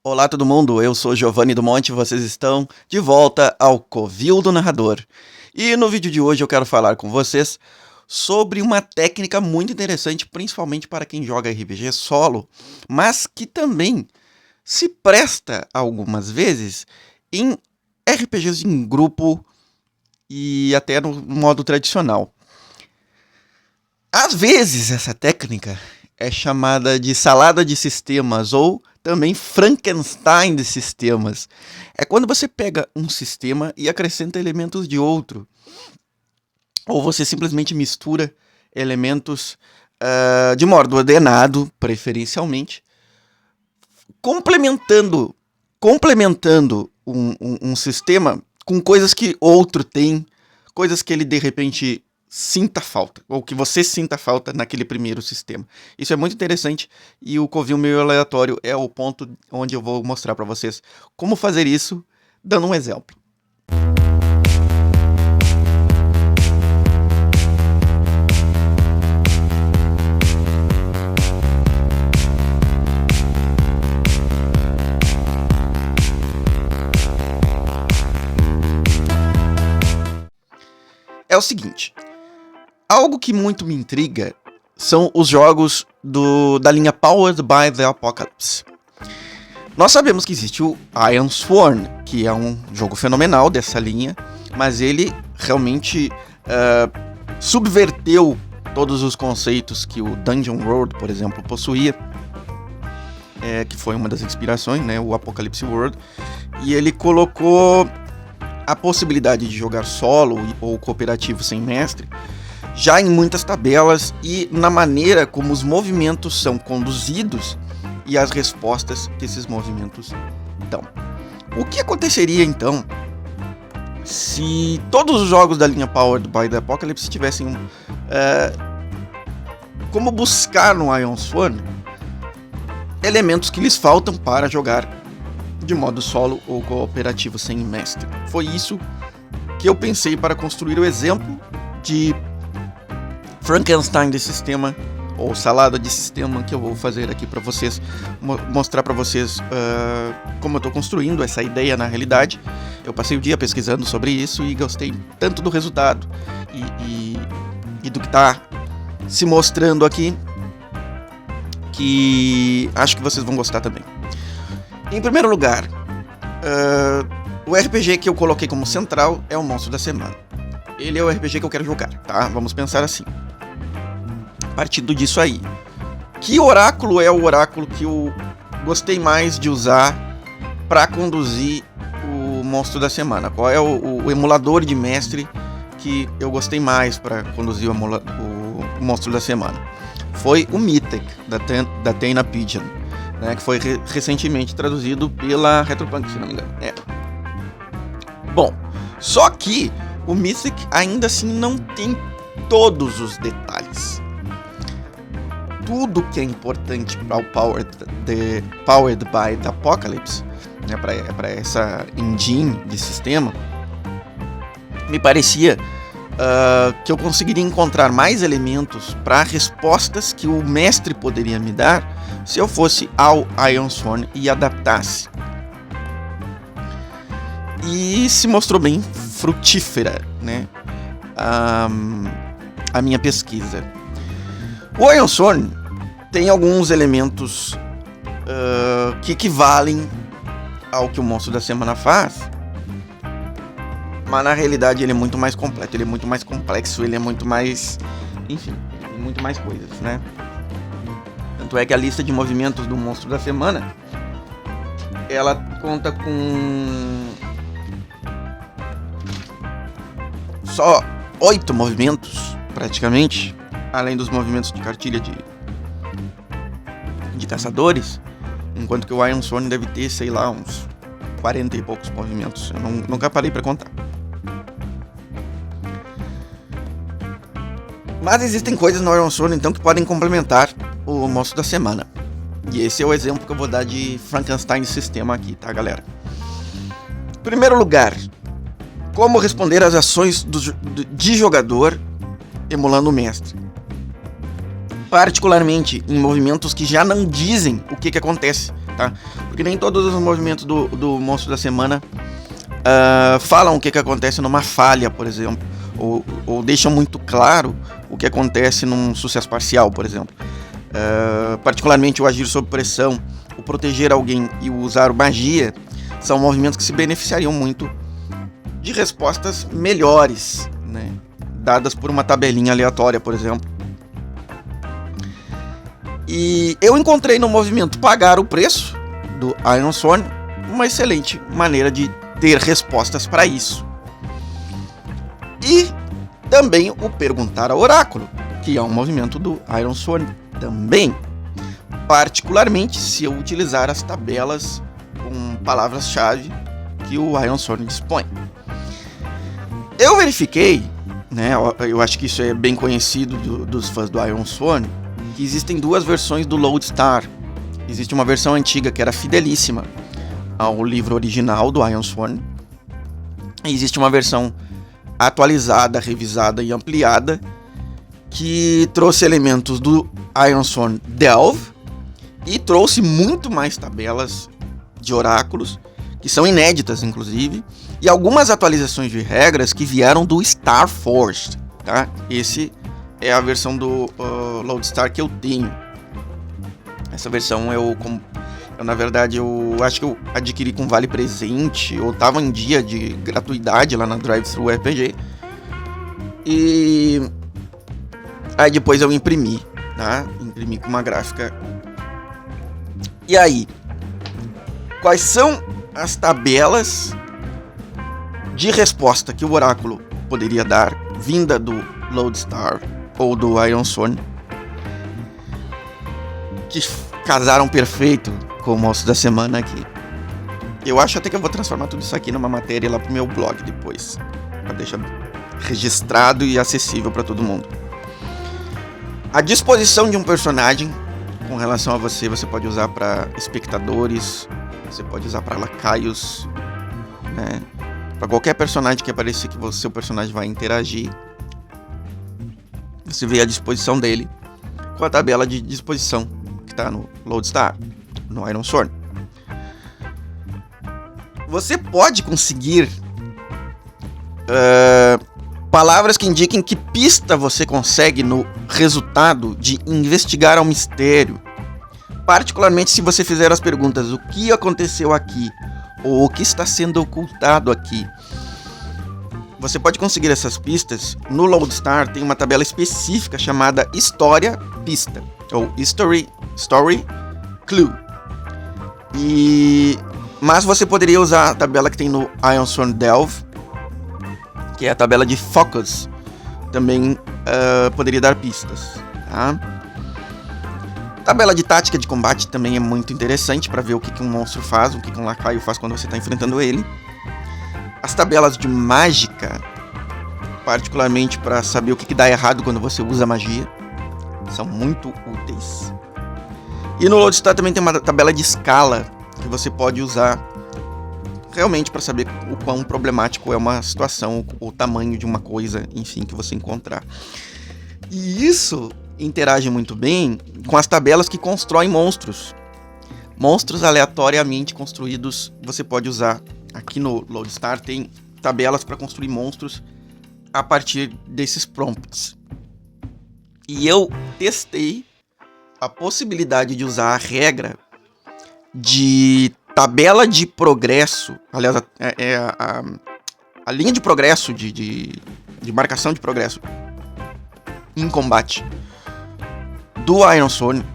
Olá todo mundo, eu sou Giovanni do Monte e vocês estão de volta ao Covil do Narrador. E no vídeo de hoje eu quero falar com vocês sobre uma técnica muito interessante, principalmente para quem joga RPG solo, mas que também se presta algumas vezes em RPGs em grupo e até no modo tradicional. Às vezes essa técnica é chamada de salada de sistemas ou também Frankenstein de sistemas. É quando você pega um sistema e acrescenta elementos de outro. Ou você simplesmente mistura elementos de modo ordenado, preferencialmente, complementando um sistema com coisas que outro tem, coisas que ele de repente sinta falta, ou que você sinta falta naquele primeiro sistema. Isso é muito interessante e o Covil meio aleatório é o ponto onde eu vou mostrar para vocês como fazer isso, dando um exemplo. É o seguinte, algo que muito me intriga são os jogos da linha Powered by the Apocalypse. Nós sabemos que existe o Iron Sworn, que é um jogo fenomenal dessa linha, mas ele realmente subverteu todos os conceitos que o Dungeon World, por exemplo, possuía, que foi uma das inspirações, né, o Apocalypse World, e ele colocou a possibilidade de jogar solo ou cooperativo sem mestre já em muitas tabelas e na maneira como os movimentos são conduzidos e as respostas que esses movimentos dão. O que aconteceria então se todos os jogos da linha Powered by the Apocalypse tivessem como buscar no Iron Sworn elementos que lhes faltam para jogar de modo solo ou cooperativo sem mestre? Foi isso que eu pensei para construir o exemplo de Frankenstein de sistema, ou salada de sistema, que eu vou fazer aqui para vocês, mostrar para vocês como eu estou construindo essa ideia na realidade. Eu passei o dia pesquisando sobre isso e gostei tanto do resultado e do que está se mostrando aqui, que acho que vocês vão gostar também. Em primeiro lugar, o RPG que eu coloquei como central é o Monstro da Semana. Ele é o RPG que eu quero jogar, tá? Vamos pensar assim. Partindo disso aí, que oráculo é o oráculo que eu gostei mais de usar para conduzir o Monstro da Semana? Qual é o emulador de mestre que eu gostei mais para conduzir o Monstro da Semana? Foi o Mythic, da Taina Pigeon, né, que foi recentemente traduzido pela Retropunk, se não me engano. Bom, só que o Mythic ainda assim não tem todos os detalhes. Tudo que é importante para o Powered by the Apocalypse, né, para essa engine de sistema, me parecia que eu conseguiria encontrar mais elementos para respostas que o mestre poderia me dar se eu fosse ao Iron Sworn e adaptasse. E se mostrou bem frutífera, né, a minha pesquisa. O Iron Sworn tem alguns elementos que equivalem ao que o Monstro da Semana faz, mas na realidade ele é muito mais completo, ele é muito mais complexo, ele é muito mais... enfim, tem muito mais coisas, né? Tanto é que a lista de movimentos do Monstro da Semana, ela conta com só 8 movimentos, praticamente, além dos movimentos de cartilha de caçadores, enquanto que o Iron Sworn deve ter, sei lá, uns 40 e poucos movimentos. Eu nunca parei para contar. Mas existem coisas no Iron Sworn, então, que podem complementar o Monstro da Semana. E esse é o exemplo que eu vou dar de Frankenstein sistema aqui, tá, galera? Em primeiro lugar, como responder às ações de jogador emulando o mestre. Particularmente em movimentos que já não dizem o que acontece tá? Porque nem todos os movimentos do monstro da semana falam o que acontece numa falha, por exemplo, ou deixam muito claro o que acontece num sucesso parcial, por exemplo. Particularmente o agir sob pressão, o proteger alguém e o usar magia são movimentos que se beneficiariam muito de respostas melhores, né? Dadas por uma tabelinha aleatória, por exemplo. E eu encontrei no movimento pagar o preço do Ironsworn uma excelente maneira de ter respostas para isso. E também o perguntar ao oráculo, que é um movimento do Ironsworn também, particularmente se eu utilizar as tabelas com palavras-chave que o Ironsworn dispõe. Eu verifiquei, né, eu acho que isso é bem conhecido dos fãs do Ironsworn, que existem duas versões do Lodestar. Existe uma versão antiga que era fidelíssima ao livro original do Ironsworn, e existe uma versão atualizada, revisada e ampliada que trouxe elementos do Ironsworn Delve e trouxe muito mais tabelas de oráculos, que são inéditas inclusive, e algumas atualizações de regras que vieram do Starforged, tá? Esse é a versão do Lodestar que eu tenho. Essa versão eu na verdade, eu acho que eu adquiri com vale presente, ou tava em dia de gratuidade lá na Drive-Thru RPG. E aí depois eu imprimi, tá? Imprimi com uma gráfica. E aí, quais são as tabelas de resposta que o oráculo poderia dar, vinda do Lodestar ou do Ironsworn, que casaram perfeito com o monstro da semana aqui? Eu acho até que eu vou transformar tudo isso aqui numa matéria lá pro meu blog depois, pra deixar registrado e acessível para todo mundo. A disposição de um personagem com relação a você pode usar para espectadores, você pode usar para lacaios, né? Para qualquer personagem que aparecer que o seu personagem vai interagir, você vê a disposição dele com a tabela de disposição que está no Lodestar, no Ironsworn. Você pode conseguir palavras que indiquem que pista você consegue no resultado de investigar ao mistério. Particularmente se você fizer as perguntas: o que aconteceu aqui? Ou o que está sendo ocultado aqui? Você pode conseguir essas pistas. No Lodestar tem uma tabela específica chamada História Pista, ou Story Clue. Mas você poderia usar a tabela que tem no Ironsworn Delve, que é a tabela de Focus. Também poderia dar pistas, tá? Tabela de tática de combate também é muito interessante para ver o que um monstro faz, o que um lacaio faz quando você está enfrentando ele. As tabelas de mágica, particularmente para saber o que dá errado quando você usa magia, são muito úteis. E no Lodestar também tem uma tabela de escala que você pode usar realmente para saber o quão problemático é uma situação, o tamanho de uma coisa, enfim, que você encontrar. E isso interage muito bem com as tabelas que constroem monstros. Monstros aleatoriamente construídos, você pode usar. Aqui no Lodestar tem tabelas para construir monstros a partir desses prompts. E eu testei a possibilidade de usar a regra de tabela de progresso. Aliás, a linha de progresso, de marcação de progresso em combate do Ironsworn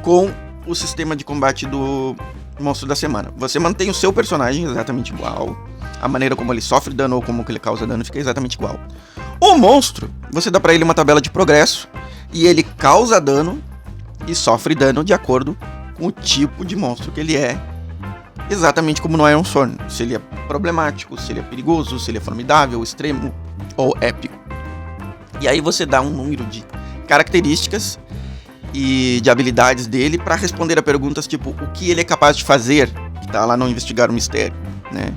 com o sistema de combate do monstro da semana. Você mantém o seu personagem exatamente igual, a maneira como ele sofre dano ou como ele causa dano fica exatamente igual. O monstro, você dá pra ele uma tabela de progresso e ele causa dano e sofre dano de acordo com o tipo de monstro que ele é, exatamente como no Ironsworn. Se ele é problemático, se ele é perigoso, se ele é formidável, extremo ou épico. E aí você dá um número de características e de habilidades dele para responder a perguntas tipo o que ele é capaz de fazer, que tá lá no Investigar o Mistério, né?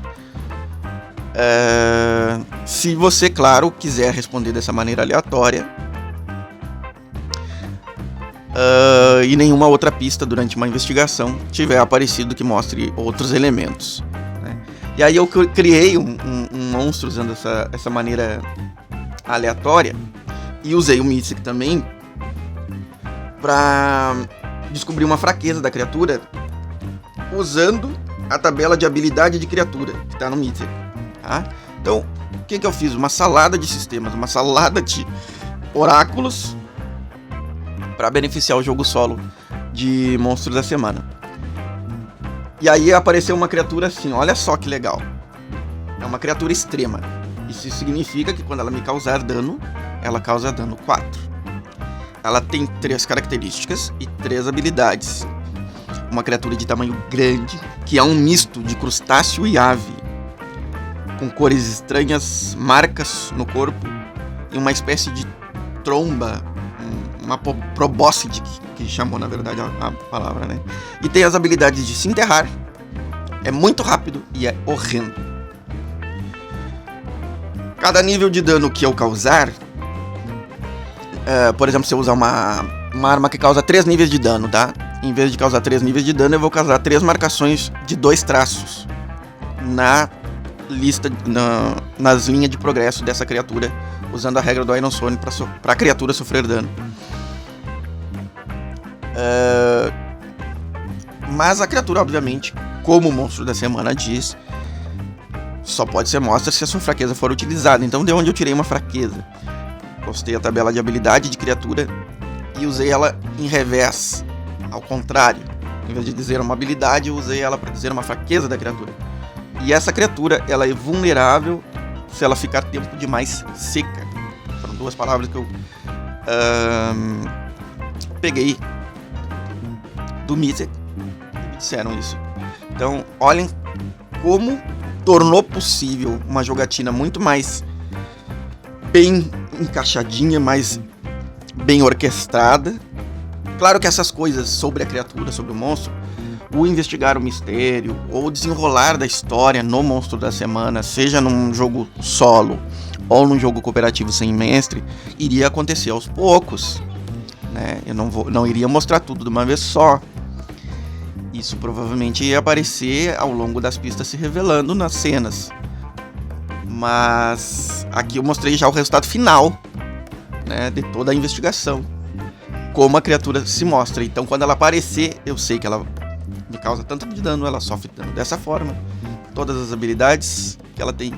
Se você, claro, quiser responder dessa maneira aleatória, e nenhuma outra pista durante uma investigação tiver aparecido que mostre outros elementos, né? E aí eu criei um monstro usando essa maneira aleatória e usei o Mythic também para descobrir uma fraqueza da criatura usando a tabela de habilidade de criatura que está no Mythic, tá? Então, o que eu fiz? Uma salada de sistemas, uma salada de oráculos para beneficiar o jogo solo de monstros da semana. E aí apareceu uma criatura assim, olha só que legal. É uma criatura extrema. Isso significa que quando ela me causar dano, ela causa dano 4. Ela tem 3 características e 3 habilidades. Uma criatura de tamanho grande, que é um misto de crustáceo e ave, com cores estranhas, marcas no corpo e uma espécie de tromba, uma probóscide, que chamou na verdade a palavra, né? E tem as habilidades de se enterrar, é muito rápido e é horrendo. Cada nível de dano que eu causar, por exemplo, se eu usar uma arma que causa 3 níveis de dano, tá? Em vez de causar 3 níveis de dano, eu vou causar 3 marcações de 2 traços na lista, nas linhas de progresso dessa criatura, usando a regra do Iron Stone para a criatura sofrer dano. Mas a criatura, obviamente, como o monstro da semana diz, só pode ser mostra se a sua fraqueza for utilizada. Então, de onde eu tirei uma fraqueza? Postei a tabela de habilidade de criatura e usei ela em revés, ao contrário. Em vez de dizer uma habilidade, eu usei ela para dizer uma fraqueza da criatura. E essa criatura, ela é vulnerável se ela ficar tempo demais seca. Foram 2 palavras que eu peguei do Mythic e me disseram isso. Então, olhem como tornou possível uma jogatina muito mais bem encaixadinha, mais bem orquestrada. Claro que essas coisas sobre a criatura, sobre o monstro, o investigar o mistério ou o desenrolar da história no monstro da semana, seja num jogo solo ou num jogo cooperativo sem mestre, iria acontecer aos poucos, né? Eu não iria mostrar tudo de uma vez só. Isso provavelmente ia aparecer ao longo das pistas se revelando nas cenas. Mas aqui eu mostrei já o resultado final, né, de toda a investigação. Como a criatura se mostra. Então quando ela aparecer, eu sei que ela me causa tanto de dano, ela sofre dano dessa forma. Todas as habilidades que ela tem.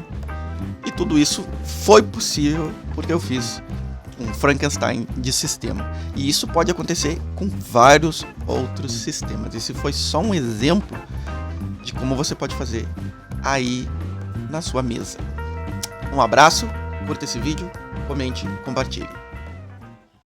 E tudo isso foi possível porque eu fiz um Frankenstein de sistema. E isso pode acontecer com vários outros sistemas. Esse foi só um exemplo de como você pode fazer aí na sua mesa. Um abraço, curta esse vídeo, comente, compartilhe.